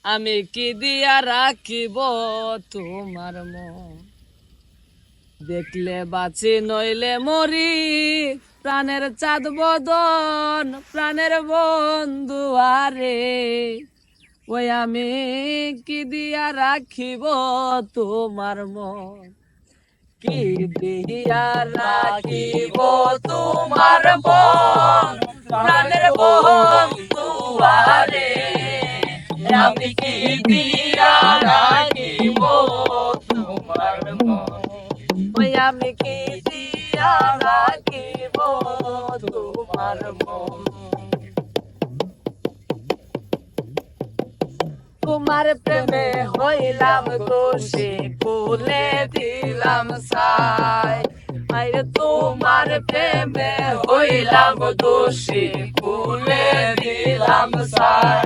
আমি কি দিয়া রাখিব তোমার মন, দেখলে বাঁচি নইলে মরি, প্রাণের চাঁদ বদন প্রাণের বন্ধু আরে, ওই আমি কি দিয়া রাখিব তোমার মন, কি দিয়া রাখিব তোমার মন, প্রাণের বন্ধু আরে, আমি কি দিয়া রাখিব তোমার মন, ওই আমি কি দিয়া রাখিব তোমার মন। তোমার প্রেমে হইলাম দোষী, খুলে দিলাম সাই, আরে তোমার প্রেমে হইলাম দোষী, খুলে দিলাম সাই,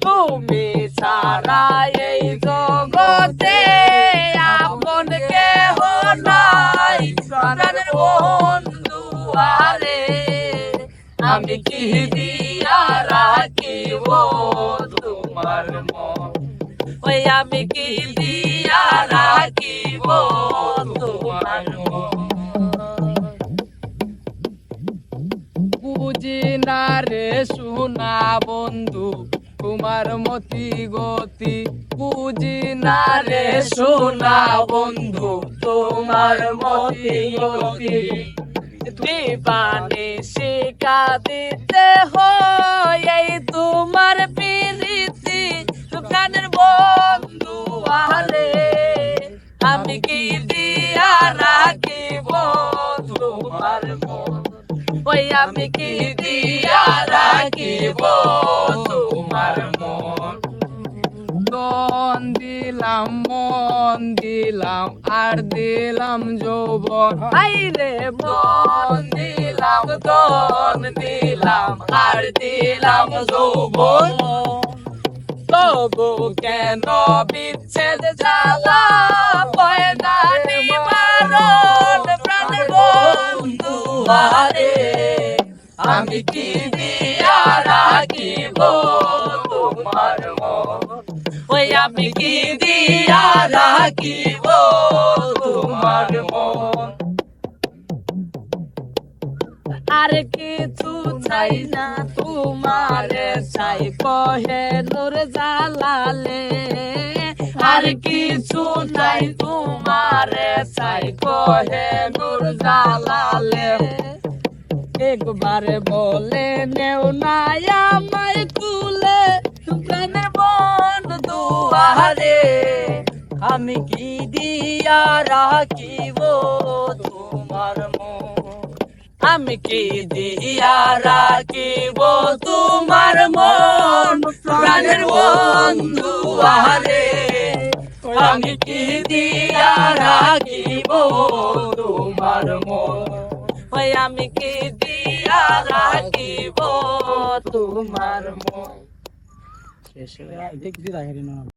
তুমি ছাড়া এই জগতে আপন কেহ নাই, প্রাণের বন্ধু আরে, আমি কি দিয়া রাখিব তোমার মন, ওই আমি কি দিয়া রাখিব তোমার মন। বুঝি না রে সোনা বন্ধু তোমার মতি গতি, বুঝি না রে সোনা বন্ধু তোমার মতি গতি, দিবানে শিকা দিতে হয় এই তোমার প্রীতি, প্রাণের বন্ধু আরে, আমি কি দিয়া রাখিব তোমার মন, ওই আমি কি দিয়া রাখিব তোমার মন। মন দিলাম মন দিলাম আর দিলাম যৌবন, আইরে মন দিলাম দন দিলাম আর দিলাম যৌবন, তবু কেন বিচ্ছেদ জ্বালা পায় না নিবারণ, প্রাণের বন্ধু আরে, আমি কি দিয়া রাখিব তোমার মন, ওই আমি কি দিয়া রাখিব তোমার মন। আর কিছু চাই না তোমারে চাই কহে নূর জালালে, আর কিছু নাই তোমারে চাই কহে নূর জালালে, একবার বলে নেও না আমায় কুলে, প্রাণের বন্ধু আরে, আমি কি দিয়া রাখিব তোমার মন, আমি কি দিয়া রাখিব তোমার মন, প্রাণের বন্ধু আরে, আমি কি দিয়া রাখিব তোমার মন, ওই আমি কি দিয়া রাখিব তোমার মন।